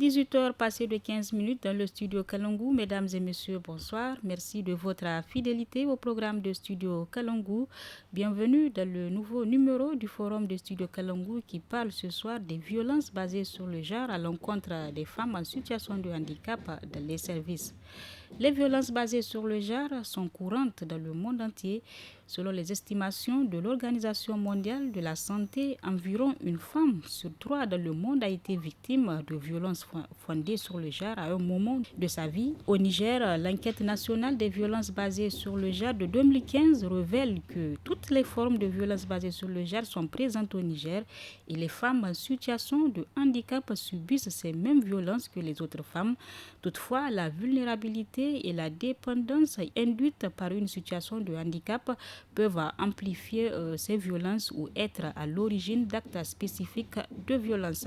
18h passées de 15 minutes dans le studio Kalangu. Mesdames et messieurs, bonsoir. Merci de votre fidélité au programme de studio Kalangu. Bienvenue dans le nouveau numéro du forum de studio Kalangu qui parle ce soir des violences basées sur le genre à l'encontre des femmes en situation de handicap dans les services. Les violences basées sur le genre sont courantes dans le monde entier. Selon les estimations de l'Organisation mondiale de la santé, environ une femme sur 3 dans le monde a été victime de violences fondées sur le genre à un moment de sa vie. Au Niger, l'enquête nationale des violences basées sur le genre de 2015 révèle que toutes les formes de violences basées sur le genre sont présentes au Niger et les femmes en situation de handicap subissent ces mêmes violences que les autres femmes. Toutefois, la vulnérabilité et la dépendance induite par une situation de handicap peuvent amplifier ces violences ou être à l'origine d'actes spécifiques de violence.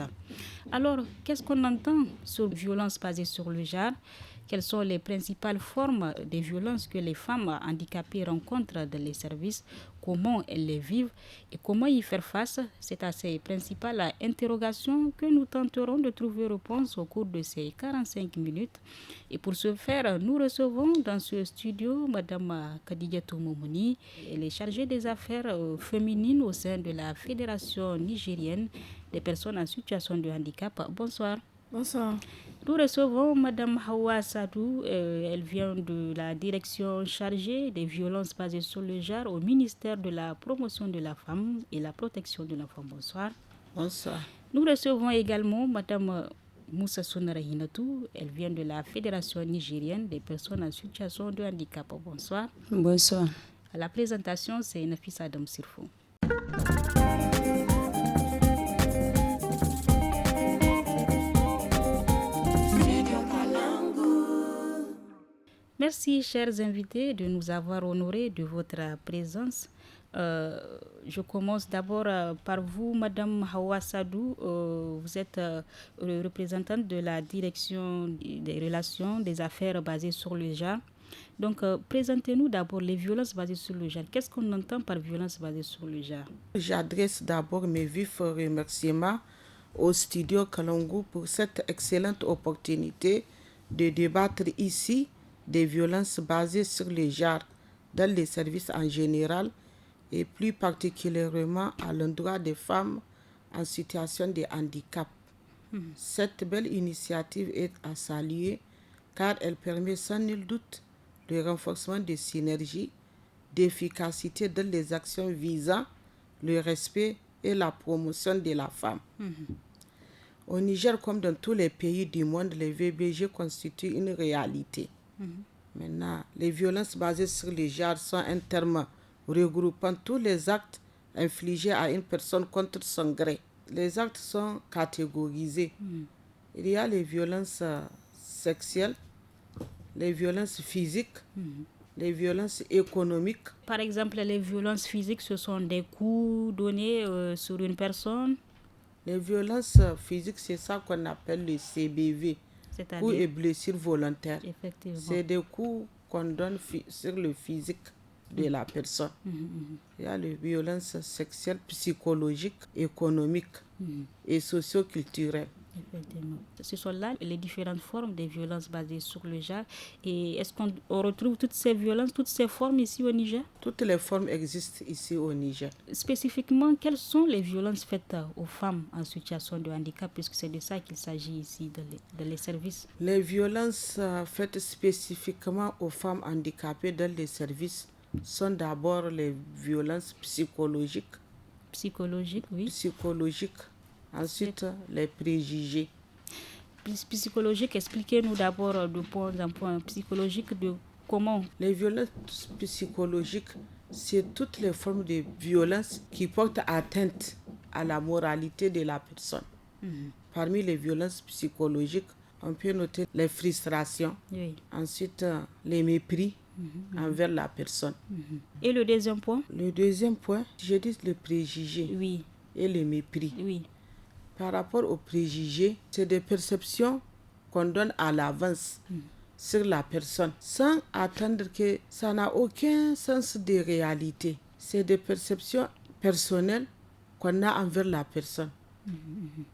Alors, qu'est-ce qu'on entend sur violences basées sur le genre? Quelles sont les principales formes de violences que les femmes handicapées rencontrent dans les services? Comment elles les vivent et comment y faire face? C'est à ces principales interrogations que nous tenterons de trouver réponse au cours de ces 45 minutes. Et pour ce faire, nous recevons dans ce studio Mme Kadidiatou Moumouni. Elle est chargée des affaires féminines au sein de la Fédération nigérienne des personnes en situation de handicap. Bonsoir. Bonsoir. Nous recevons Mme Hawa Sadou, elle vient de la direction chargée des violences basées sur le genre au ministère de la promotion de la femme et la protection de l'enfant. Bonsoir. Bonsoir. Nous recevons également Mme Moussa Sonara Hinatou, elle vient de la Fédération nigérienne des personnes en situation de handicap. Bonsoir. Bonsoir. À la présentation, c'est Nafis Adam Sirfo. Merci, chers invités, de nous avoir honorés de votre présence. Je commence d'abord par vous, Madame Hawa Sadou. Vous êtes représentante de la direction des relations, des affaires basées sur le genre. Donc, présentez-nous d'abord les violences basées sur le genre. Qu'est-ce qu'on entend par violence basée sur le genre? J'adresse d'abord mes vifs remerciements au studio Kalangu pour cette excellente opportunité de débattre ici des violences basées sur le genre dans les services en général et plus particulièrement à l'endroit des femmes en situation de handicap. Cette belle initiative est à saluer car elle permet sans nul doute le renforcement des synergies, d'efficacité dans les actions visant le respect et la promotion de la femme. Au Niger, comme dans tous les pays du monde, les VBG constituent une réalité. Maintenant, les violences basées sur le genre sont un terme regroupant tous les actes infligés à une personne contre son gré. Les actes sont catégorisés. Il y a les violences sexuelles, les violences physiques, les violences économiques. Par exemple, les violences physiques, ce sont des coups donnés sur une personne. Les violences physiques, c'est ça qu'on appelle le CBV. C'est-à-dire coups et blessures volontaires. Effectivement. C'est des coups qu'on donne sur le physique de la personne. Il y a les violences sexuelles, psychologiques, économiques et socio-culturelles. Effectivement. Ce sont là les différentes formes de violences basées sur le genre. Et est-ce qu'on retrouve toutes ces violences, toutes ces formes ici au Niger? Toutes les formes existent ici au Niger. Spécifiquement, quelles sont les violences faites aux femmes en situation de handicap, puisque c'est de ça qu'il s'agit ici dans les services? Les violences faites spécifiquement aux femmes handicapées dans les services sont d'abord les violences psychologiques. Psychologiques, oui. Psychologiques. Ensuite, les préjugés. Psychologique, expliquez-nous d'abord de point en point. Psychologique, de comment? Les violences psychologiques, c'est toutes les formes de violence qui portent atteinte à la moralité de la personne. Parmi les violences psychologiques, on peut noter les frustrations, oui. Ensuite les mépris envers la personne. Et le deuxième point? Le deuxième point, je dis les préjugés, oui. Et les mépris. Oui. Par rapport aux préjugés, c'est des perceptions qu'on donne à l'avance sur la personne sans attendre que ça n'a aucun sens de réalité. C'est des perceptions personnelles qu'on a envers la personne.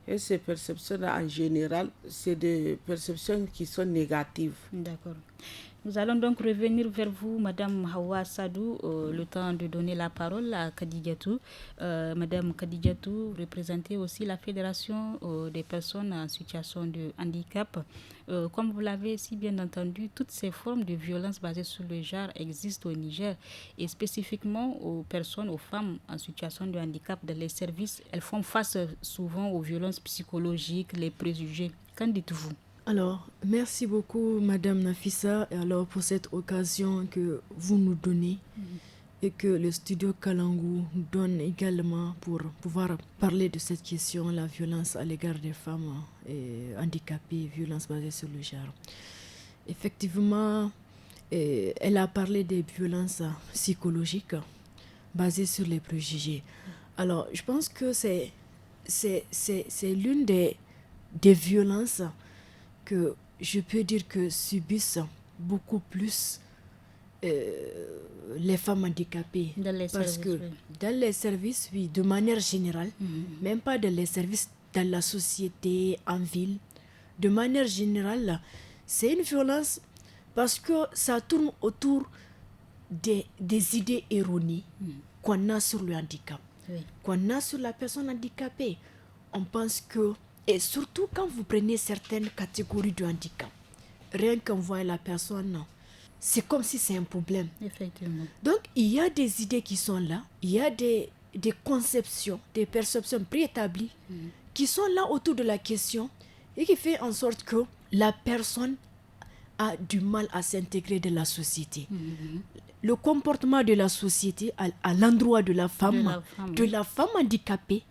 Et ces perceptions en général, c'est des perceptions qui sont négatives. D'accord. Nous allons donc revenir vers vous, Madame Hawa Sadou, le temps de donner la parole à Kadidiatou. Madame Kadidiatou, représentez aussi la Fédération des personnes en situation de handicap. Comme vous l'avez si bien entendu, toutes ces formes de violence basées sur le genre existent au Niger et spécifiquement aux personnes, aux femmes en situation de handicap dans les services. Elles font face souvent aux violences psychologiques, les préjugés. Qu'en dites-vous? Alors, merci beaucoup, Madame Nafissa, pour cette occasion que vous nous donnez et que le studio Kalangu nous donne également pour pouvoir parler de cette question, la violence à l'égard des femmes handicapées, violence basée sur le genre. Effectivement, elle a parlé des violences psychologiques basées sur les préjugés. Alors, je pense que c'est l'une des violences que je peux dire que subissent beaucoup plus les femmes handicapées. Dans les parce services, que oui. dans les services, oui, de manière générale, même pas dans les services, dans la société, en ville, de manière générale, c'est une violence parce que ça tourne autour des idées erronées qu'on a sur le handicap, qu'on a sur la personne handicapée. On pense que, et surtout quand vous prenez certaines catégories de handicap, rien qu'en voyant la personne, c'est comme si c'est un problème. Effectivement. Donc, il y a des idées qui sont là, il y a des conceptions, des perceptions préétablies qui sont là autour de la question et qui fait en sorte que la personne a du mal à s'intégrer dans la société. Le comportement de la société à l'endroit de la femme, la femme handicapée,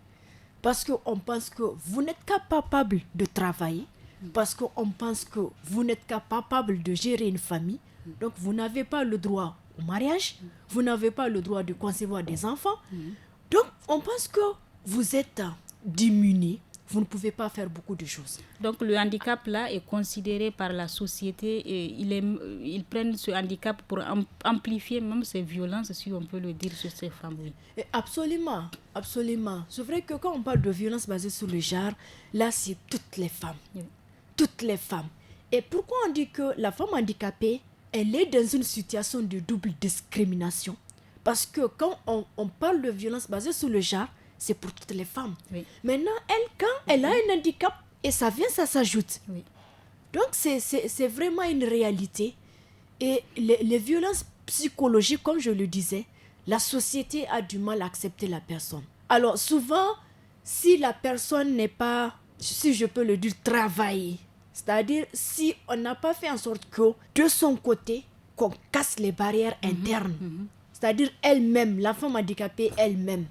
parce qu'on pense que vous n'êtes pas capable de travailler, parce qu'on pense que vous n'êtes pas capable de gérer une famille, donc vous n'avez pas le droit au mariage, vous n'avez pas le droit de concevoir des enfants, donc on pense que vous êtes diminué, vous ne pouvez pas faire beaucoup de choses. Donc le handicap là est considéré par la société et ils prennent ce handicap pour amplifier même ces violences, si on peut le dire, sur ces femmes. Oui. Absolument, absolument. C'est vrai que quand on parle de violence basée sur le genre, là c'est toutes les femmes. Oui. Toutes les femmes. Et pourquoi on dit que la femme handicapée, elle est dans une situation de double discrimination? Parce que quand on parle de violence basée sur le genre, c'est pour toutes les femmes. Oui. Maintenant, quand elle a un handicap, et ça s'ajoute. Oui. Donc, c'est vraiment une réalité. Et les violences psychologiques, comme je le disais, la société a du mal à accepter la personne. Alors, souvent, si la personne n'est pas, si je peux le dire, travaillée, c'est-à-dire si on n'a pas fait en sorte que, de son côté, qu'on casse les barrières internes, c'est-à-dire elle-même, la femme handicapée elle-même,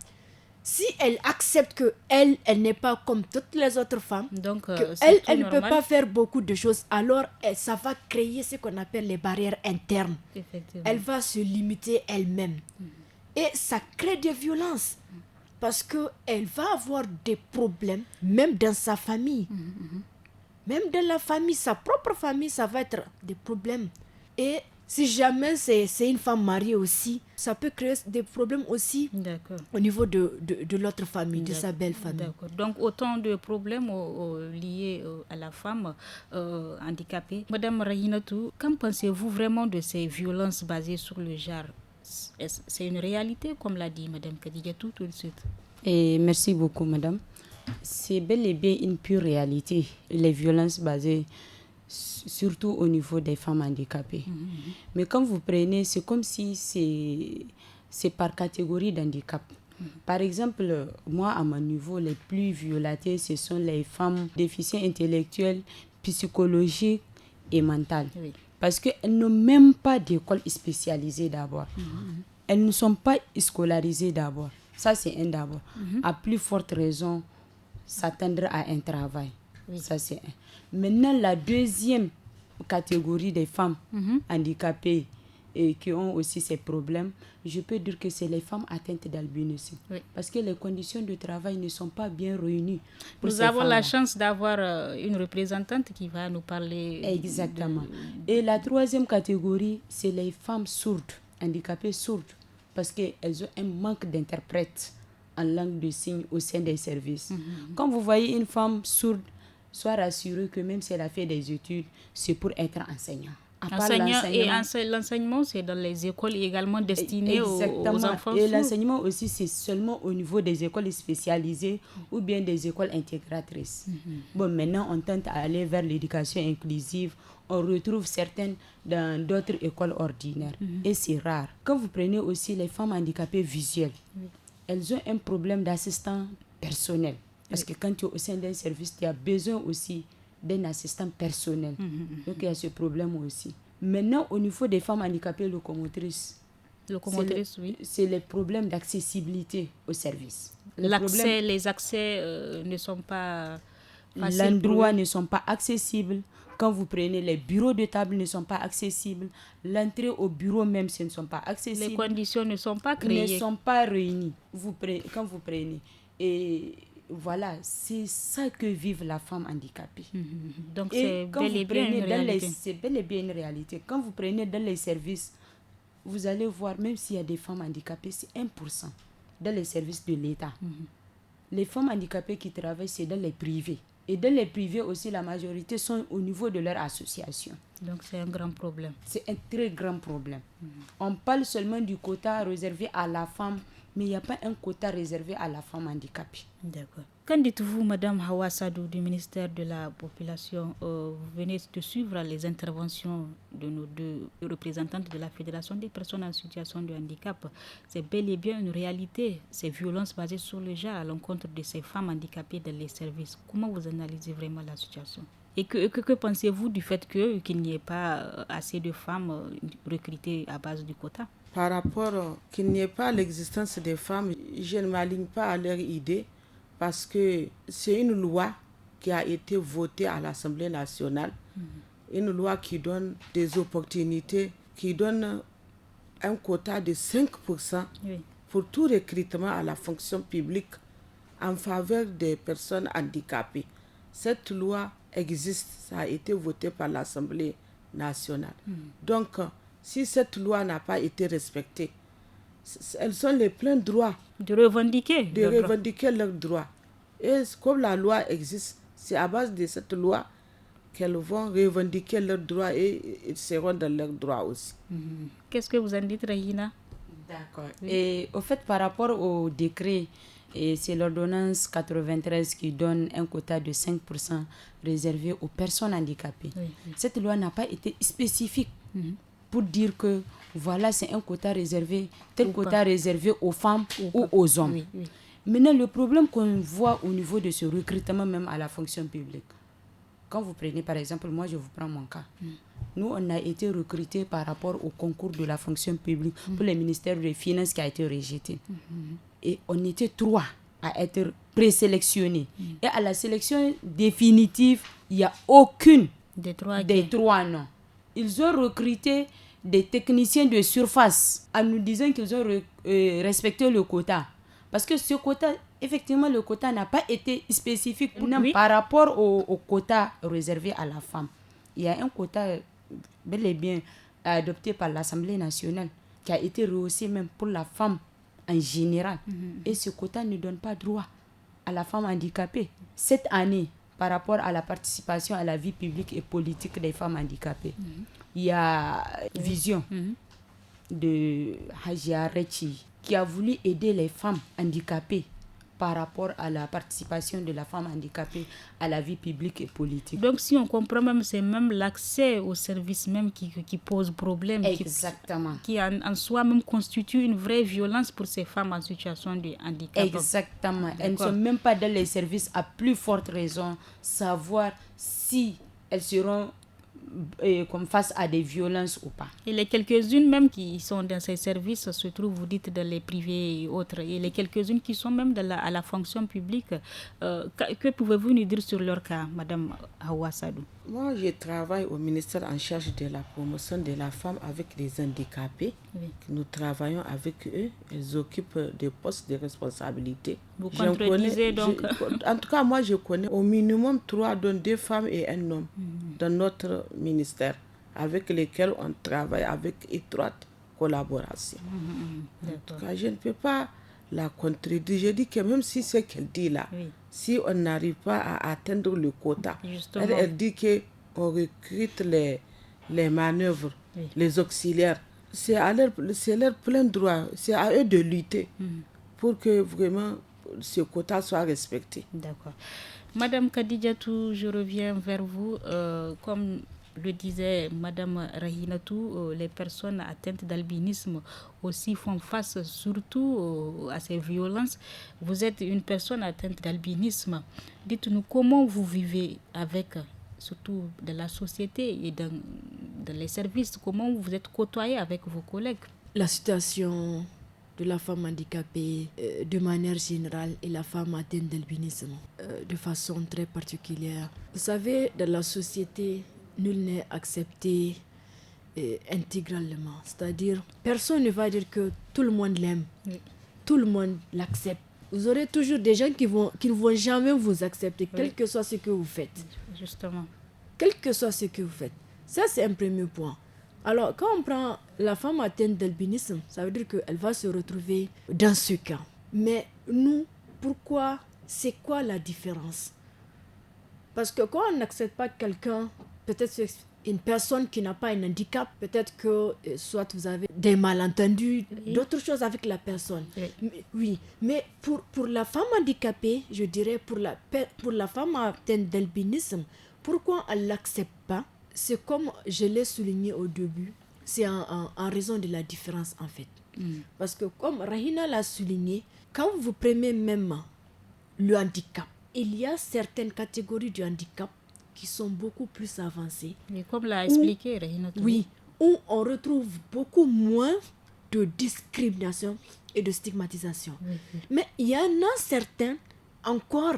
si elle accepte qu'elle n'est pas comme toutes les autres femmes, donc elle ne peut pas faire beaucoup de choses, alors ça va créer ce qu'on appelle les barrières internes. Elle va se limiter elle-même. Et ça crée des violences. Parce qu'elle va avoir des problèmes, même dans sa famille. Même dans la famille, sa propre famille, ça va être des problèmes. Et si jamais c'est une femme mariée aussi, ça peut créer des problèmes aussi au niveau de l'autre famille, de sa belle famille. D'accord. Donc autant de problèmes liés à la femme handicapée. Madame Rahinatou, qu'en pensez-vous vraiment de ces violences basées sur le genre? C'est une réalité, comme l'a dit Madame Kadidiatou tout de suite. Et merci beaucoup, Madame. C'est bel et bien une pure réalité, les violences basées surtout au niveau des femmes handicapées. Mais quand vous prenez, c'est comme si c'est par catégorie d'handicap. Par exemple, moi, à mon niveau, les plus violentées, ce sont les femmes déficientes intellectuelles, psychologiques et mentales. Oui. Parce qu'elles n'ont même pas d'école spécialisée d'abord. Elles ne sont pas scolarisées d'abord. Ça, c'est un d'abord. À plus forte raison, s'attendre à un travail. Oui. Ça, c'est un. Maintenant, la deuxième catégorie des femmes handicapées et qui ont aussi ces problèmes, je peux dire que c'est les femmes atteintes d'albinisme. Oui. Parce que les conditions de travail ne sont pas bien réunies. Nous avons la chance d'avoir une représentante qui va nous parler. Exactement. Et la troisième catégorie, c'est les femmes sourdes, handicapées sourdes, parce qu'elles ont un manque d'interprètes en langue de signes au sein des services. Quand vous voyez une femme sourde, soyez rassuré que même si elle a fait des études, c'est pour être enseignant. L'enseignement, c'est dans les écoles également destinées aux enfants sourds. Et l'enseignement aussi, c'est seulement au niveau des écoles spécialisées ou bien des écoles intégratrices. Bon, maintenant, on tente à aller vers l'éducation inclusive. On retrouve certaines dans d'autres écoles ordinaires. Et c'est rare. Quand vous prenez aussi les femmes handicapées visuelles, elles ont un problème d'assistant personnel. Parce que quand tu es au sein d'un service, tu as besoin aussi d'un assistant personnel. Donc, il y a ce problème aussi. Maintenant, au niveau des femmes handicapées locomotrices, c'est les problèmes d'accessibilité au service. Les accès ne sont pas faciles. L'endroit ne sont pas accessibles. Quand vous prenez les bureaux de table ne sont pas accessibles. L'entrée au bureau même, ce ne sont pas accessibles. Les conditions ne sont pas créées. Ne sont pas réunies. Quand vous prenez. Et voilà, c'est ça que vivent la femme handicapée. Donc c'est bel et bien une réalité. C'est bel et bien une réalité. Quand vous prenez dans les services, vous allez voir, même s'il y a des femmes handicapées, c'est 1% dans les services de l'État. Les femmes handicapées qui travaillent, c'est dans les privés. Et dans les privés aussi, la majorité sont au niveau de leur association. Donc c'est un grand problème. C'est un très grand problème. On parle seulement du quota réservé à la femme, mais il n'y a pas un quota réservé à la femme handicapée. D'accord. Qu'en dites-vous, Madame Hawa Sadou, du ministère de la Population? Vous venez de suivre les interventions de nos deux représentantes de la Fédération des personnes en situation de handicap. C'est bel et bien une réalité, ces violences basées sur le genre à l'encontre de ces femmes handicapées dans les services. Comment vous analysez vraiment la situation? Et que pensez-vous du fait qu'il n'y ait pas assez de femmes recrutées à base du quota? Par rapport qu'il n'y ait pas l'existence des femmes, je ne m'aligne pas à leur idée parce que c'est une loi qui a été votée à l'Assemblée nationale, une loi qui donne des opportunités, qui donne un quota de 5% pour tout recrutement à la fonction publique en faveur des personnes handicapées. Cette loi existe, ça a été voté par l'Assemblée nationale. Donc, si cette loi n'a pas été respectée, elles ont les pleins droits de revendiquer leurs droits. Et comme la loi existe, c'est à base de cette loi qu'elles vont revendiquer leurs droits et ils seront dans leurs droits aussi. Qu'est-ce que vous en dites, Regina? D'accord. Oui. Et au fait, par rapport au décret, c'est l'ordonnance 93 qui donne un quota de 5% réservé aux personnes handicapées. Cette loi n'a pas été spécifique pour dire que voilà, c'est un quota réservé, réservé aux femmes ou aux hommes. Maintenant, le problème qu'on voit au niveau de ce recrutement, même à la fonction publique, quand vous prenez par exemple, moi je vous prends mon cas. Nous, on a été recrutés par rapport au concours de la fonction publique pour le ministère des Finances qui a été rejeté. Et on était 3 à être présélectionnés. Et à la sélection définitive, il n'y a aucune des 3 non. Ils ont recruté des techniciens de surface en nous disant qu'ils ont respecté le quota. Parce que ce quota, effectivement, le quota n'a pas été spécifique par rapport au quota réservé à la femme. Il y a un quota bel et bien adopté par l'Assemblée nationale qui a été rehaussé même pour la femme en général. Et ce quota ne donne pas droit à la femme handicapée. Cette année, par rapport à la participation à la vie publique et politique des femmes handicapées, il y a Vision de Hajia Rechi qui a voulu aider les femmes handicapées par rapport à la participation de la femme handicapée à la vie publique et politique. Donc si on comprend même, c'est même l'accès aux services même qui pose problème. Exactement. Qui en soi même constitue une vraie violence pour ces femmes en situation de handicap. Exactement. Elles ne sont même pas dans les services à plus forte raison, savoir si elles seront face à des violences ou pas. Et les quelques-unes même qui sont dans ces services se trouvent, vous dites, dans les privés et autres. Et les quelques-unes qui sont même à la fonction publique. Que pouvez-vous nous dire sur leur cas, Madame Hawa Sadou? Moi, je travaille au ministère en charge de la promotion de la femme avec les handicapés. Nous travaillons avec eux. Ils occupent des postes de responsabilité. Vous contredisez donc? En tout cas, moi, je connais au minimum 3, dont 2 femmes et un homme dans notre ministère, avec lesquels on travaille avec étroite collaboration. En tout cas, je ne peux pas la contredit. Je dis que même si c'est qu'elle dit là, si on n'arrive pas à atteindre le quota, elle dit qu'on recrute les manœuvres, les auxiliaires. C'est leur plein droit, c'est à eux de lutter pour que vraiment ce quota soit respecté. D'accord. Madame Kadidiatou, je reviens vers vous. Comme le disait Madame Rahinatou, les personnes atteintes d'albinisme aussi font face surtout à ces violences. Vous êtes une personne atteinte d'albinisme. Dites-nous comment vous vivez avec, surtout dans la société et dans les services, comment vous êtes côtoyé avec vos collègues. La situation de la femme handicapée de manière générale et la femme atteinte d'albinisme de façon très particulière. Vous savez, dans la société, nul n'est accepté intégralement. C'est-à-dire, personne ne va dire que tout le monde l'aime, tout le monde l'accepte. Vous aurez toujours des gens qui ne vont jamais vous accepter, quel que soit ce que vous faites. Justement. Quel que soit ce que vous faites. Ça, c'est un premier point. Alors, quand on prend la femme atteinte d'albinisme, ça veut dire qu'elle va se retrouver dans ce cas. Mais nous, pourquoi? C'est quoi la différence? Parce que quand on n'accepte pas quelqu'un, peut-être c'est une personne qui n'a pas un handicap, peut-être que soit vous avez des malentendus, d'autres choses avec la personne. Mais pour la femme handicapée, je dirais pour la femme atteinte d'albinisme, pourquoi elle ne l'accepte pas? C'est comme je l'ai souligné au début, c'est en raison de la différence en fait. Parce que comme Rahina l'a souligné, quand vous prenez même le handicap, il y a certaines catégories de handicap qui sont beaucoup plus avancées. Mais comme l'a expliqué Rahina. Oui, où on retrouve beaucoup moins de discrimination et de stigmatisation. Mais il y en a certains encore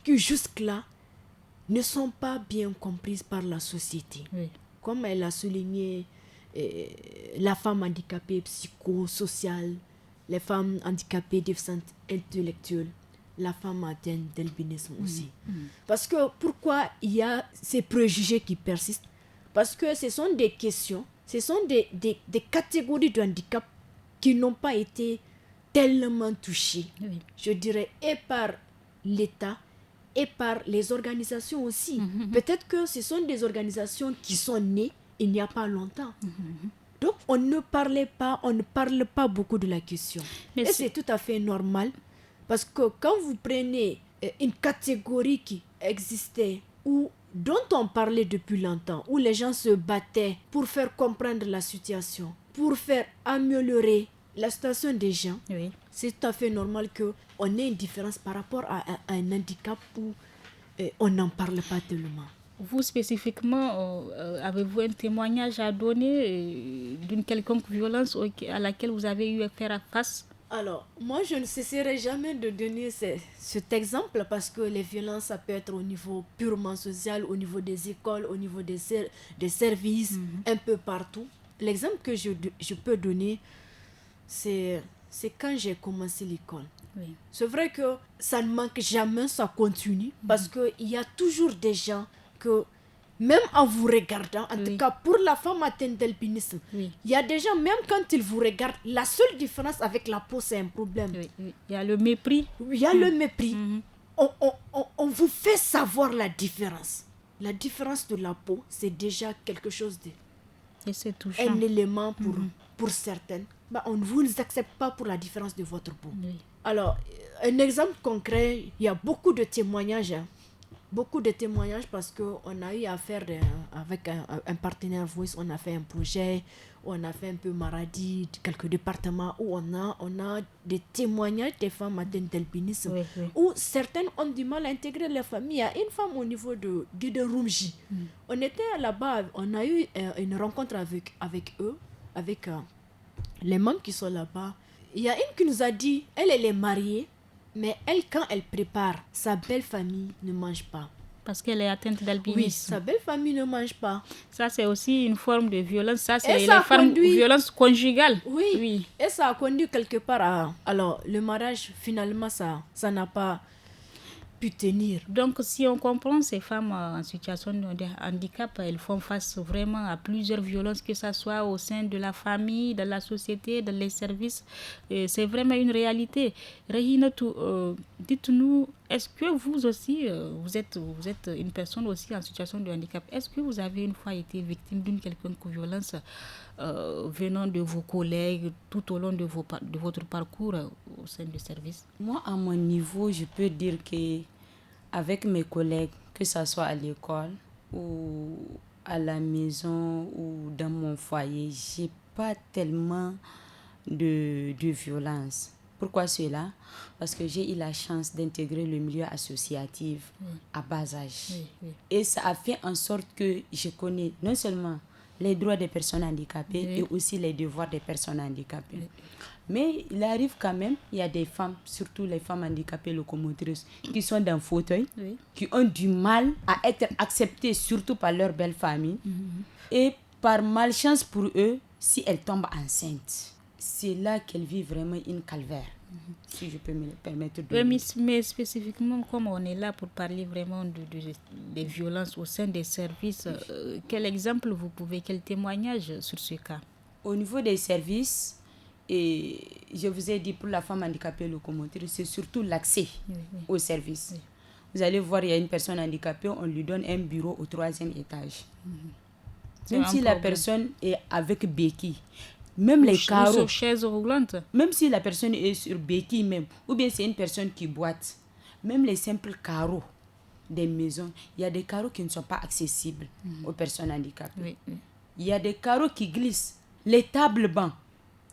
qui jusque-là ne sont pas bien comprises par la société. Comme elle a souligné, la femme handicapée psychosociale, les femmes handicapées déficientes intellectuelles, la femme atteinte d'albinisme aussi. Parce que pourquoi il y a ces préjugés qui persistent? Parce que ce sont des questions, ce sont des catégories de handicap qui n'ont pas été tellement touchées, je dirais, et par l'État, et par les organisations aussi. Peut-être que ce sont des organisations qui sont nées il n'y a pas longtemps. Donc, on ne parle pas beaucoup de la question. Et c'est tout à fait normal, parce que quand vous prenez une catégorie qui existait, ou dont on parlait depuis longtemps, où les gens se battaient pour faire comprendre la situation, pour faire améliorer la situation des gens, c'est tout à fait normal qu'on ait une différence par rapport à un handicap où on n'en parle pas tellement. Vous spécifiquement, avez-vous un témoignage à donner d'une quelconque violence à laquelle vous avez eu à faire face? Alors, moi, je ne cesserai jamais de donner cet exemple parce que les violences, ça peut être au niveau purement social, au niveau des écoles, au niveau des services, un peu partout. L'exemple que je peux donner, c'est quand j'ai commencé l'école. C'est vrai que ça ne manque jamais, ça continue, parce qu'il y a toujours des gens que, même en vous regardant, en tout cas pour la femme atteinte d'albinisme, il y a des gens, même quand ils vous regardent, la seule différence avec la peau, c'est un problème. Il y a le mépris. Il y a le mépris. On vous fait savoir la différence. La différence de la peau, c'est déjà quelque chose un élément pour certaines. On ne vous accepte pas pour la différence de votre peau. Alors, un exemple concret, il y a beaucoup de témoignages. Beaucoup de témoignages parce qu'on a eu affaire avec un partenaire Voice, on a fait un projet, on a fait un peu Maradi, quelques départements où on a des témoignages des femmes atteintes d'albinisme, où certaines ont du mal à intégrer leur famille. Il y a une femme au niveau de Guiderumji. On était là-bas, on a eu une rencontre avec eux, avec les membres qui sont là-bas. Il y a une qui nous a dit, elle est mariée, mais elle, quand elle prépare, sa belle famille ne mange pas. Parce qu'elle est atteinte d'albinisme. Oui, sa belle famille ne mange pas. Ça, c'est aussi une forme de violence. Ça, c'est la forme de violence conjugale. Oui. Et ça a conduit quelque part à... Alors, le mariage, finalement, ça n'a pas pu tenir. Donc, si on comprend, ces femmes en situation de handicap, elles font face vraiment à plusieurs violences, que ce soit au sein de la famille, de la société, dans les services. C'est vraiment une réalité. Rahinatou, dites-nous, est-ce que vous aussi, vous êtes une personne aussi en situation de handicap, est-ce que vous avez une fois été victime d'une quelconque violence venant de vos collègues tout au long de votre parcours au sein du service? Moi, à mon niveau, je peux dire que avec mes collègues, que ce soit à l'école ou à la maison ou dans mon foyer, j'ai pas tellement de violence. Pourquoi cela? Parce que j'ai eu la chance d'intégrer le milieu associatif à bas âge. Et ça a fait en sorte que je connais non seulement les droits des personnes handicapées et aussi les devoirs des personnes handicapées. Mais il arrive quand même, il y a des femmes, surtout les femmes handicapées locomotrices, qui sont dans le fauteuil, qui ont du mal à être acceptées, surtout par leur belle famille. Et par malchance pour eux, si elles tombent enceintes, c'est là qu'elles vivent vraiment une calvaire. Si je peux me permettre de... Oui, mais spécifiquement, comme on est là pour parler vraiment des violences au sein des services, quel exemple vous pouvez, quel témoignage sur ce cas? Au niveau des services, et je vous ai dit pour la femme handicapée locomotrice, c'est surtout l'accès au service. Vous allez voir, il y a une personne handicapée, on lui donne un bureau au 3e étage. Même si la personne est avec béquille, même les carreaux, sur chaise roulante, même si la personne est sur béquille même, ou bien c'est une personne qui boite, même les simples carreaux des maisons, il y a des carreaux qui ne sont pas accessibles aux personnes handicapées. Il y a des carreaux qui glissent, les tables bancs,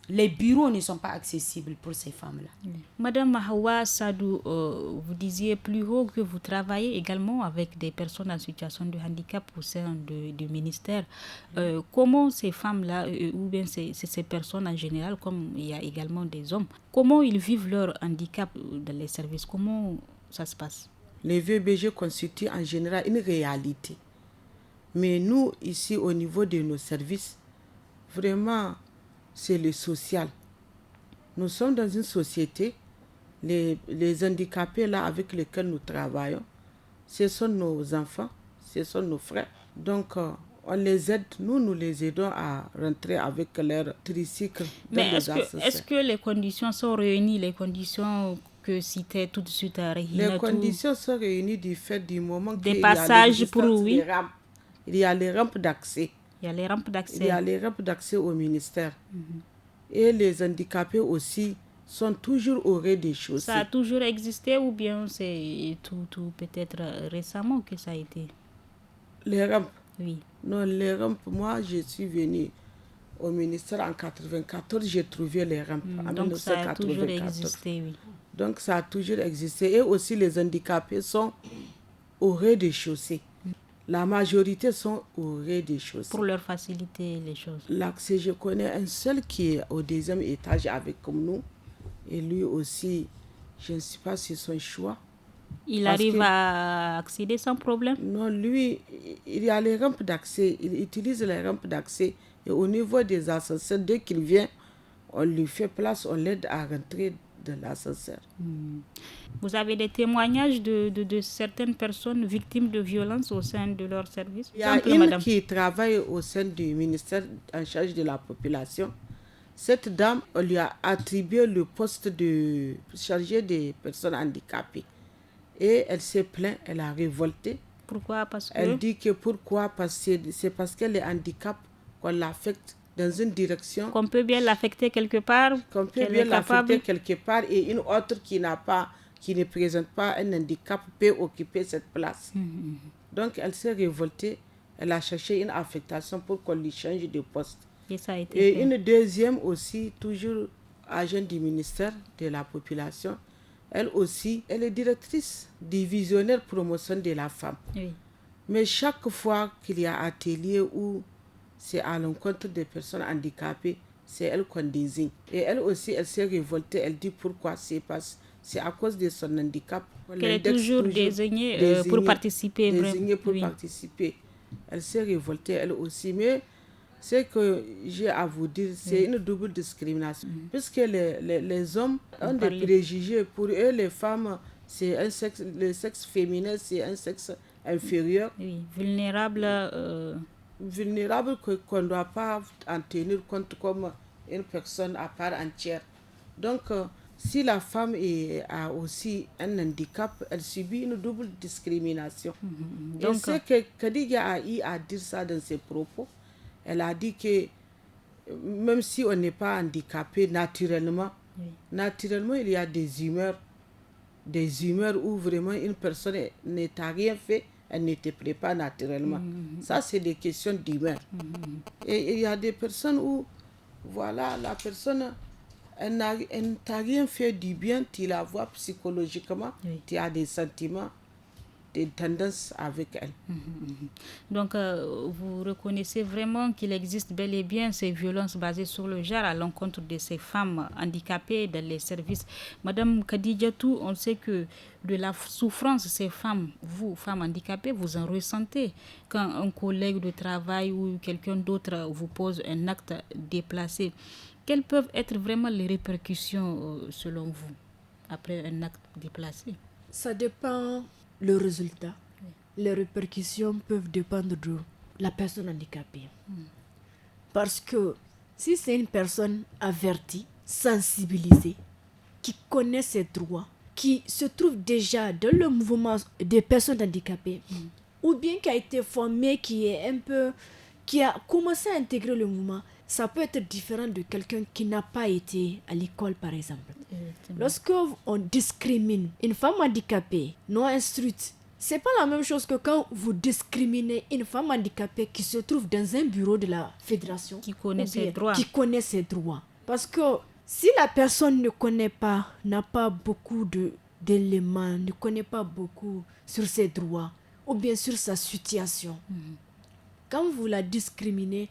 les bureaux ne sont pas accessibles pour ces femmes-là. Madame Hawa Sadou, vous disiez plus haut que vous travaillez également avec des personnes en situation de handicap au sein du ministère. Comment ces femmes-là, ou bien ces personnes en général, comme il y a également des hommes, comment ils vivent leur handicap dans les services? Comment ça se passe? Les VBG constituent en général une réalité. Mais nous, ici, au niveau de nos services, vraiment, c'est le social. Nous sommes dans une société, les handicapés là avec lesquels nous travaillons, ce sont nos enfants, ce sont nos frères. Donc, on les aide, nous les aidons à rentrer avec leur tricycle. Mais est-ce que les conditions sont réunies, les conditions que citait tout de suite à Rahinatou? Les conditions sont réunies du fait du moment des passages pour oui. Il y a les rampes d'accès. Il y a les rampes d'accès. Il y a les rampes d'accès au ministère. Et les handicapés aussi sont toujours au rez-de-chaussée. Ça a toujours existé ou bien c'est tout peut-être récemment que ça a été? Les rampes? Oui. Non, les rampes, moi je suis venue au ministère en 1994, j'ai trouvé les rampes. En donc ça a toujours existé, oui. Donc ça a toujours existé. Et aussi les handicapés sont au rez-de-chaussée. La majorité sont au rez-de-chaussée. Pour leur faciliter les choses. L'accès, je connais un seul qui est au 2e étage avec comme nous. Et lui aussi, je ne sais pas si c'est son choix. Il arrive à accéder sans problème? Non, lui, il y a les rampes d'accès. Il utilise les rampes d'accès. Et au niveau des ascenseurs, dès qu'il vient, on lui fait place, on l'aide à rentrer de l'ascenseur. Vous avez des témoignages de certaines personnes victimes de violences au sein de leur service? Il y a une qui travaille au sein du ministère en charge de la population. Cette dame, on lui a attribué le poste de chargée des personnes handicapées. Et elle s'est plainte, elle a révolté. Pourquoi? Parce que... Elle dit que pourquoi? C'est parce que les handicaps, qu'on l'affecte dans une direction. Qu'on peut bien l'affecter quelque part. Qu'on peut bien l'affecter quelque part et une autre qui ne présente pas un handicap peut occuper cette place. Donc elle s'est révoltée, elle a cherché une affectation pour qu'on lui change de poste. Et ça a été et fait. Une deuxième aussi, toujours agent du ministère de la population, elle aussi, elle est directrice divisionnaire promotion de la femme. Oui. Mais chaque fois qu'il y a atelier où c'est à l'encontre des personnes handicapées, c'est elle qu'on désigne. Et elle aussi, elle s'est révoltée, elle dit pourquoi c'est à cause de son handicap. Qu'elle est toujours désignée pour participer. Désignée pour participer. Elle s'est révoltée, elle aussi. Mais ce que j'ai à vous dire, c'est une double discrimination. Puisque les hommes ont des préjugés. Pour eux, les femmes, le sexe féminin, c'est un sexe inférieur. Oui, vulnérable. Vulnérable qu'on ne doit pas en tenir compte comme une personne à part entière. Donc, si la femme a aussi un handicap, elle subit une double discrimination. Donc, c'est que Khadija a eu à dire ça dans ses propos. Elle a dit que même si on n'est pas handicapé naturellement, il y a des humeurs où vraiment une personne ne t'a rien fait, elle ne te plaît pas naturellement. Ça, c'est des questions d'humeur. Et il y a des personnes où, voilà, la personne, elle ne t'a rien fait du bien, tu la vois psychologiquement, tu as des sentiments, des tendances avec elle. Donc, vous reconnaissez vraiment qu'il existe bel et bien ces violences basées sur le genre à l'encontre de ces femmes handicapées dans les services. Madame Khadijatou, on sait que de la souffrance, ces femmes, vous, femmes handicapées, vous en ressentez. Quand un collègue de travail ou quelqu'un d'autre vous pose un acte déplacé, quelles peuvent être vraiment les répercussions selon vous après un acte déplacé? Ça dépend le résultat. Les répercussions peuvent dépendre de la personne handicapée. Parce que si c'est une personne avertie, sensibilisée, qui connaît ses droits, qui se trouve déjà dans le mouvement des personnes handicapées, ou bien qui a été formée, qui a commencé à intégrer le mouvement, ça peut être différent de quelqu'un qui n'a pas été à l'école, par exemple. Lorsque on discrimine une femme handicapée non instruite, c'est pas la même chose que quand vous discriminez une femme handicapée qui se trouve dans un bureau de la fédération, qui connaît ses droits. Parce que si la personne ne connaît pas, n'a pas beaucoup d'éléments, ne connaît pas beaucoup sur ses droits ou bien sur sa situation, quand vous la discriminez,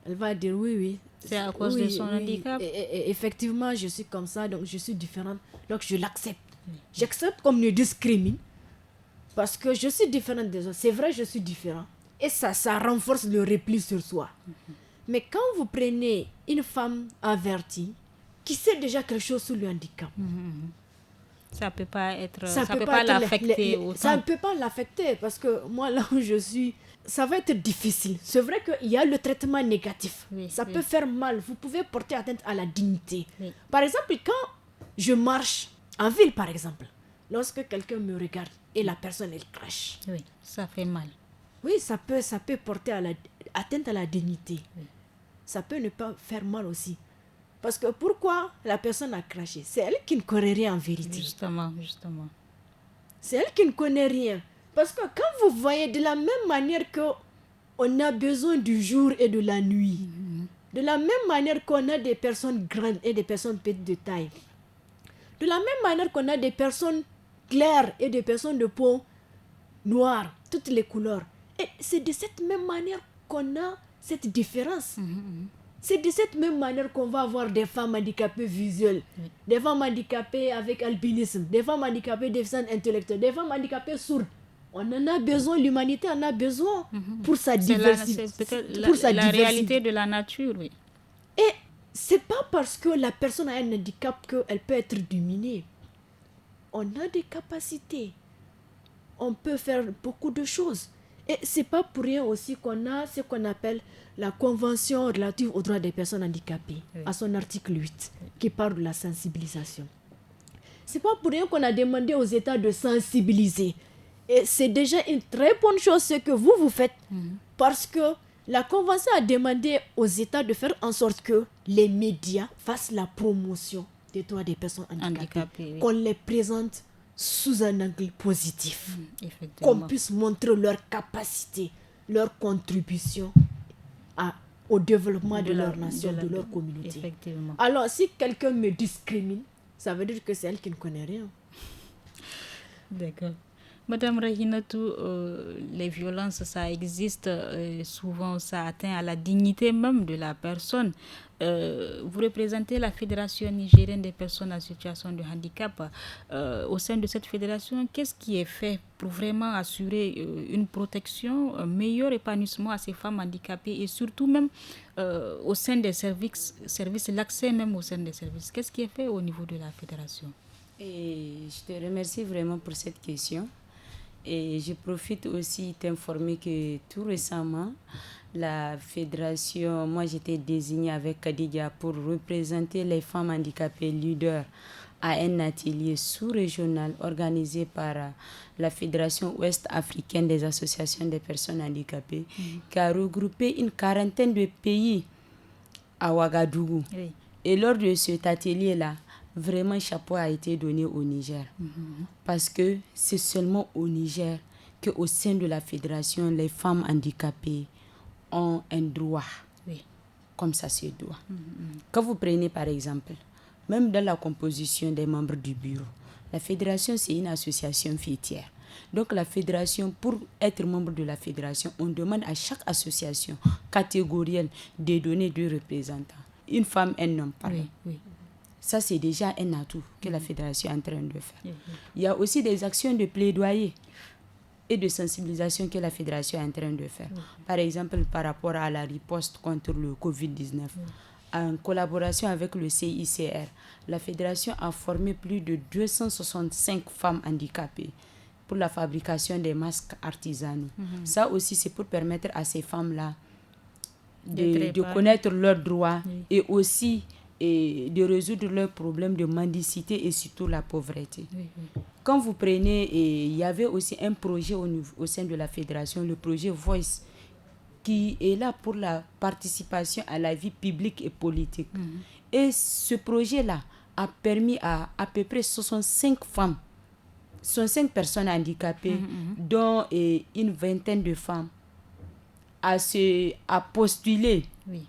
elle va dire oui, c'est à cause de son handicap. Et effectivement, je suis comme ça, donc je suis différente, donc je l'accepte. J'accepte qu'on me discrimine parce que je suis différente des autres. C'est vrai, je suis différent. Et ça renforce le repli sur soi. Mais quand vous prenez une femme avertie qui sait déjà quelque chose sur le handicap, ça peut pas l'affecter autant. Ça ne peut pas l'affecter parce que moi, là où je suis, ça va être difficile. C'est vrai qu'il y a le traitement négatif. Ça peut faire mal. Vous pouvez porter atteinte à la dignité. Par exemple, quand je marche en ville, par exemple, lorsque quelqu'un me regarde et la personne, elle crache. Oui, ça fait mal. Oui, ça peut porter atteinte à la dignité. Ça peut ne pas faire mal aussi. Parce que pourquoi la personne a craché? C'est elle qui ne connaît rien en vérité. Justement. C'est elle qui ne connaît rien. Parce que quand vous voyez de la même manière qu'on a besoin du jour et de la nuit, de la même manière qu'on a des personnes grandes et des personnes petites de taille, de la même manière qu'on a des personnes claires et des personnes de peau noire, toutes les couleurs. Et c'est de cette même manière qu'on a cette différence. C'est de cette même manière qu'on va avoir des femmes handicapées visuelles, des femmes handicapées avec albinisme, des femmes handicapées déficientes intellectuelles, des femmes handicapées sourdes. On en a besoin, l'humanité en a besoin pour sa diversité. C'est peut-être la réalité de la nature, oui. Et c'est pas parce que la personne a un handicap qu'elle peut être dominée. On a des capacités. On peut faire beaucoup de choses. Et c'est pas pour rien aussi qu'on a ce qu'on appelle la Convention relative aux droits des personnes handicapées, à son article 8, qui parle de la sensibilisation. C'est pas pour rien qu'on a demandé aux États de sensibiliser. Et c'est déjà une très bonne chose ce que vous faites, parce que la Convention a demandé aux États de faire en sorte que les médias fassent la promotion des droits des personnes handicapées, qu'on les présente sous un angle positif, qu'on puisse montrer leur capacité, leur contribution au développement de leur nation, de leur communauté. Alors, si quelqu'un me discrimine, ça veut dire que c'est elle qui ne connaît rien. D'accord. Madame Rahinatou, les violences, ça existe, souvent ça atteint à la dignité même de la personne. Vous représentez la Fédération nigérienne des personnes en situation de handicap. Au sein de cette fédération, qu'est-ce qui est fait pour vraiment assurer une protection, un meilleur épanouissement à ces femmes handicapées et surtout même au sein des services, l'accès même au sein des services? Qu'est-ce qui est fait au niveau de la fédération? Et je te remercie vraiment pour cette question. Et je profite aussi de t'informer que tout récemment, la fédération, moi j'étais désignée avec Kadidia pour représenter les femmes handicapées leaders à un atelier sous-régional organisé par la Fédération ouest-africaine des associations des personnes handicapées, qui a regroupé une quarantaine de pays à Ouagadougou. Oui. Et lors de cet atelier-là, vraiment chapeau a été donné au Niger. Parce que c'est seulement au Niger qu'au sein de la fédération, les femmes handicapées ont un droit. Oui. Comme ça se doit. Quand vous prenez par exemple, même dans la composition des membres du bureau, la fédération c'est une association fêtière. Donc la fédération, pour être membre de la fédération, on demande à chaque association catégorielle de donner 2 représentants. Une femme, un homme, pardon. Oui, oui. Ça, c'est déjà un atout que la fédération est en train de faire. Oui. Il y a aussi des actions de plaidoyer et de sensibilisation que la fédération est en train de faire. Par exemple, par rapport à la riposte contre le Covid-19. En collaboration avec le CICR, la fédération a formé plus de 265 femmes handicapées pour la fabrication des masques artisanaux. Ça aussi, c'est pour permettre à ces femmes-là de connaître leurs droits et aussi de résoudre leurs problèmes de mendicité et surtout la pauvreté. Oui. Quand vous prenez, il y avait aussi un projet au sein de la fédération, le projet Voice, qui est là pour la participation à la vie publique et politique. Et ce projet-là a permis à peu près 65 femmes, 65 personnes handicapées, dont une vingtaine de femmes, à postuler Oui.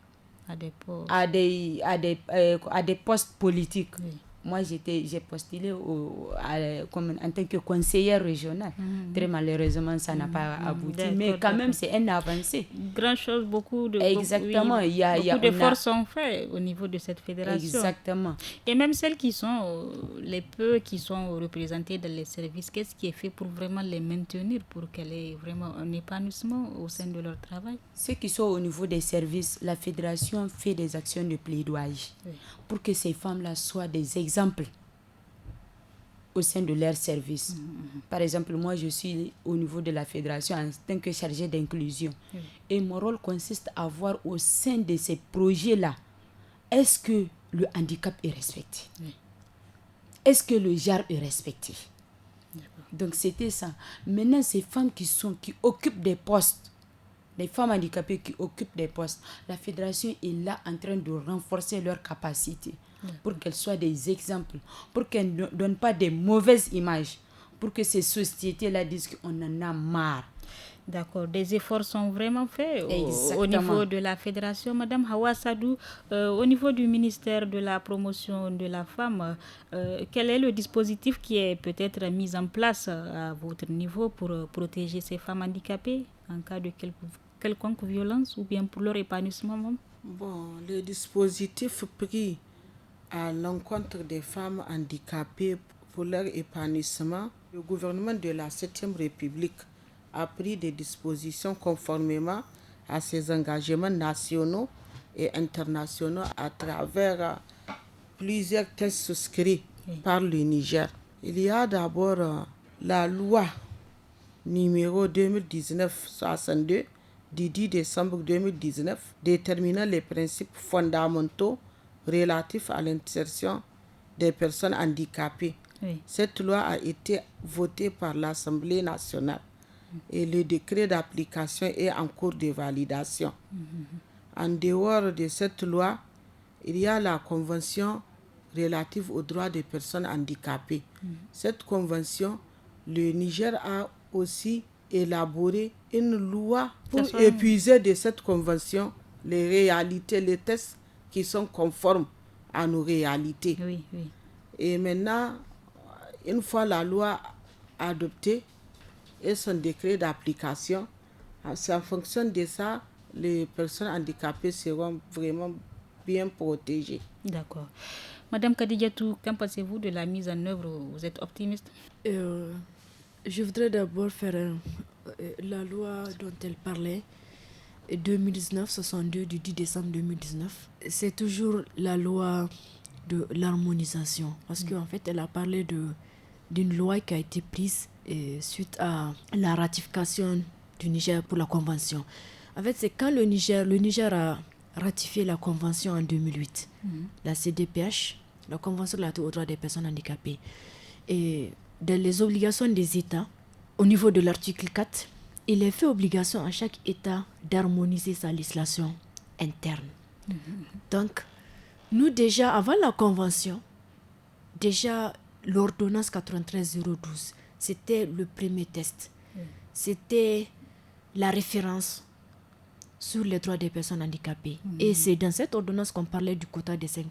À des postes. à des postes politiques. Oui. Moi, j'ai postulé en tant que conseillère régionale. Très malheureusement, ça n'a pas abouti. Mais quand même, c'est une avancée. Grand chose, beaucoup de... Exactement. Beaucoup d'efforts sont faits au niveau de cette fédération. Exactement. Et même celles qui sont, les peu qui sont représentées dans les services, qu'est-ce qui est fait pour vraiment les maintenir, pour qu'elles aient vraiment un épanouissement au sein de leur travail? Ceux qui sont au niveau des services, la fédération fait des actions de plaidoyer pour que ces femmes-là soient des exemples au sein de leur service. Par exemple, moi, je suis au niveau de la fédération en tant que chargée d'inclusion. Et mon rôle consiste à voir au sein de ces projets-là, est-ce que le handicap est respecté? Est-ce que le genre est respecté? Donc, c'était ça. Maintenant, ces femmes qui occupent des postes, les femmes handicapées qui occupent des postes, la fédération est là en train de renforcer leurs capacités pour qu'elles soient des exemples, pour qu'elles ne donnent pas des mauvaises images, pour que ces sociétés-là disent qu'on en a marre. D'accord, des efforts sont vraiment faits au niveau de la fédération. Madame Hawa Sadou, au niveau du ministère de la promotion de la femme, quel est le dispositif qui est peut-être mis en place à votre niveau pour protéger ces femmes handicapées en cas de quelconque violence ou bien pour leur épanouissement même? Bon, le dispositif pris à l'encontre des femmes handicapées pour leur épanouissement, le gouvernement de la 7e République a pris des dispositions conformément à ses engagements nationaux et internationaux à travers plusieurs textes souscrits par le Niger. Il y a d'abord la loi numéro 2019-62 du 10 décembre 2019 déterminant les principes fondamentaux relatifs à l'insertion des personnes handicapées. Cette loi a été votée par l'Assemblée nationale et le décret d'application est en cours de validation. En dehors de cette loi, il y a la convention relative aux droits des personnes handicapées. Cette convention, le Niger a aussi élaboré une loi pour épuiser de cette convention les réalités, les textes qui sont conformes à nos réalités. Et maintenant, une fois la loi adoptée et son décret d'application, c'est en fonction de ça, les personnes handicapées seront vraiment bien protégées. D'accord. Madame Kadidiatou, qu'en pensez-vous de la mise en œuvre? Vous êtes optimiste? Je voudrais d'abord faire la loi dont elle parlait, 2019-62 du 10 décembre 2019. C'est toujours la loi de l'harmonisation. Parce qu'en fait, elle a parlé d'une loi qui a été prise suite à la ratification du Niger pour la Convention. En fait, c'est quand le Niger a ratifié la Convention en 2008, la CDPH, la Convention relative aux droits des personnes handicapées. Et dans les obligations des États, au niveau de l'article 4, il est fait obligation à chaque État d'harmoniser sa législation interne. Donc, nous déjà, avant la Convention, déjà l'ordonnance 93-012, c'était le premier test. C'était la référence sur les droits des personnes handicapées. Et c'est dans cette ordonnance qu'on parlait du quota de 5%.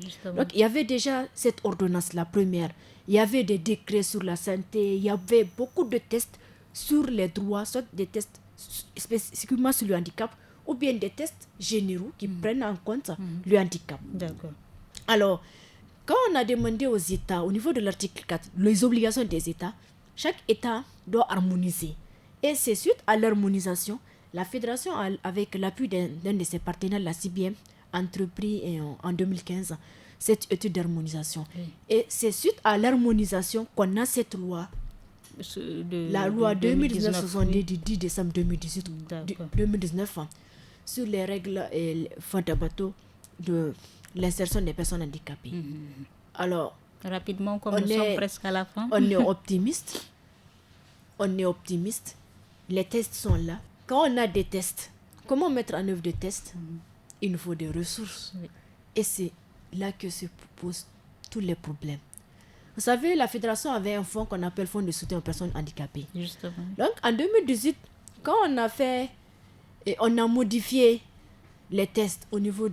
Justement. Donc, il y avait déjà cette ordonnance, la première. Il y avait des décrets sur la santé, il y avait beaucoup de tests sur les droits, soit des tests spécifiquement sur le handicap, ou bien des tests généraux qui prennent en compte le handicap. D'accord. Alors, quand on a demandé aux États, au niveau de l'article 4, les obligations des États, chaque État doit harmoniser. Et c'est suite à l'harmonisation, la Fédération, avec l'appui d'un de ses partenaires, la CBM, a entrepris en 2015 cette étude d'harmonisation. Et c'est suite à l'harmonisation qu'on a cette loi, la loi 2019-70 du 10 décembre 2019 sur les règles fondamentales de l'insertion des personnes handicapées. Alors, rapidement, comme nous sommes presque à la fin. On est optimiste. Les tests sont là. Quand on a des tests, comment mettre en œuvre des tests? Il nous faut des ressources. Et c'est là que se posent tous les problèmes. Vous savez, la fédération avait un fonds qu'on appelle Fonds de soutien aux personnes handicapées. Justement. Donc, en 2018, quand on a modifié les tests au niveau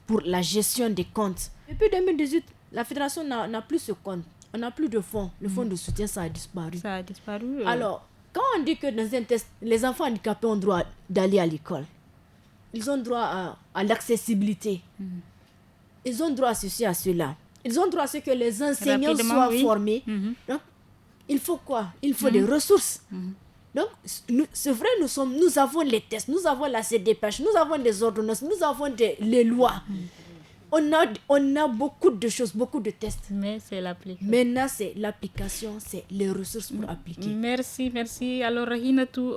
pour la gestion des comptes. Depuis 2018, la fédération n'a plus ce compte. On n'a plus de fonds. Le fonds de soutien, ça a disparu. Ça a disparu. Alors, quand on dit que dans un test, les enfants handicapés ont droit d'aller à l'école, ils ont droit à l'accessibilité. Ils ont droit à ceci, à cela. Ils ont droit à ce que les enseignants soient formés. Donc, il faut quoi? Il faut des ressources. Donc, c'est vrai, nous avons les tests, nous avons la CDPH, nous avons des ordonnances, nous avons les lois. On a beaucoup de choses, beaucoup de tests. Mais c'est l'application. Maintenant, c'est l'application, c'est les ressources pour appliquer. Merci. Alors, Rahinatou,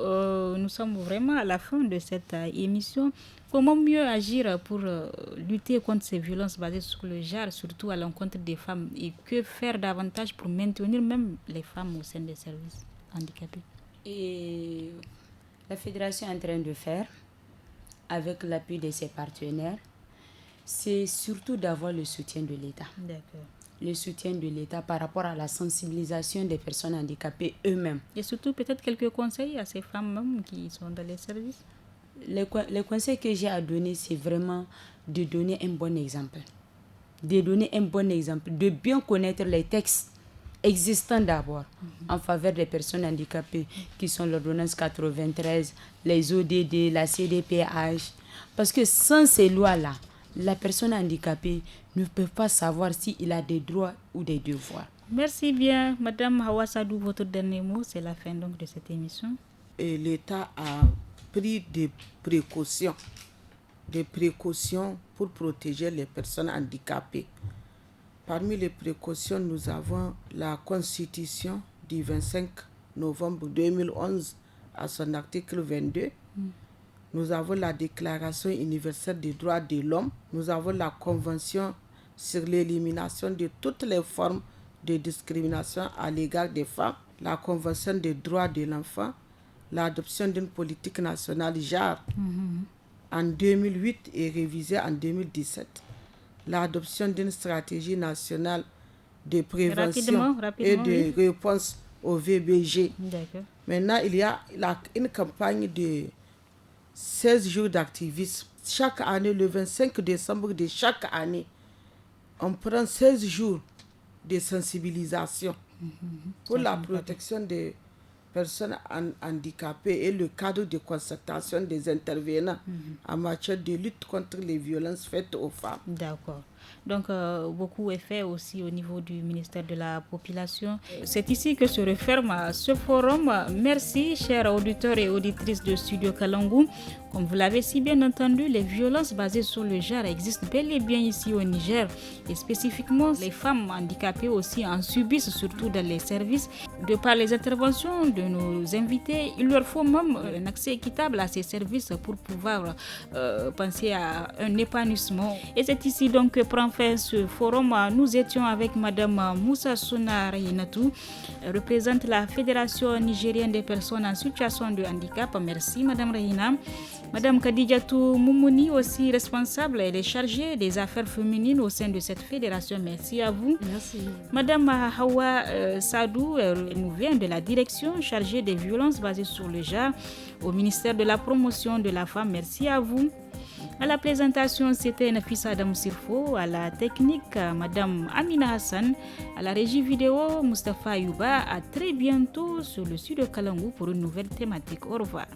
nous sommes vraiment à la fin de cette émission. Comment mieux agir pour lutter contre ces violences basées sur le genre, surtout à l'encontre des femmes? Et que faire davantage pour maintenir même les femmes au sein des services handicapés? Et la fédération est en train de faire, avec l'appui de ses partenaires, c'est surtout d'avoir le soutien de l'État. D'accord. Le soutien de l'État par rapport à la sensibilisation des personnes handicapées eux-mêmes. Et surtout peut-être quelques conseils à ces femmes même qui sont dans les services? Les conseils que j'ai à donner, c'est vraiment de donner un bon exemple. De bien connaître les textes existants d'abord en faveur des personnes handicapées, qui sont l'ordonnance 93, les ODD, la CDPH. Parce que sans ces lois-là, la personne handicapée ne peut pas savoir s'il a des droits ou des devoirs. Merci bien. Madame Hawa Sadou, votre dernier mot, c'est la fin donc de cette émission. Et l'État a pris des précautions pour protéger les personnes handicapées. Parmi les précautions, nous avons la Constitution du 25 novembre 2011 à son article 22. Nous avons la Déclaration universelle des droits de l'homme. Nous avons la Convention sur l'élimination de toutes les formes de discrimination à l'égard des femmes, la Convention des droits de l'enfant, l'adoption d'une politique nationale genre en 2008 et révisée en 2017, l'adoption d'une stratégie nationale de prévention et de réponse au VBG. D'accord. Maintenant, il y a une campagne de 16 jours d'activisme. Chaque année, le 25 décembre de chaque année, on prend 16 jours de sensibilisation pour la protection des personnes handicapées et le cadre de concertation des intervenants en matière de lutte contre les violences faites aux femmes. D'accord. Donc, beaucoup est fait aussi au niveau du ministère de la Population. C'est ici que se referme ce forum. Merci, chers auditeurs et auditrices de Studio Kalangu. Comme vous l'avez si bien entendu, les violences basées sur le genre existent bel et bien ici au Niger. Et spécifiquement, les femmes handicapées aussi en subissent, surtout dans les services. De par les interventions de nos invités, il leur faut même un accès équitable à ces services pour pouvoir penser à un épanouissement. Et c'est ici donc que prend fin ce forum. Nous étions avec Madame Moussa Souna Rayinatou, représente la Fédération nigérienne des personnes en situation de handicap. Merci Madame Rayina. Madame Kadijatou Moumouni, aussi responsable, elle est chargée des affaires féminines au sein de cette fédération. Merci à vous. Merci. Madame Hawa Sadou, elle nous vient de la direction chargée des violences basées sur le genre au ministère de la promotion de la femme. Merci à vous. À la présentation, c'était Nafisa Adam Sirfo, à la technique, Madame Amina Hassan, à la régie vidéo, Mustafa Yuba. À très bientôt sur le studio Kalangu pour une nouvelle thématique. Au revoir.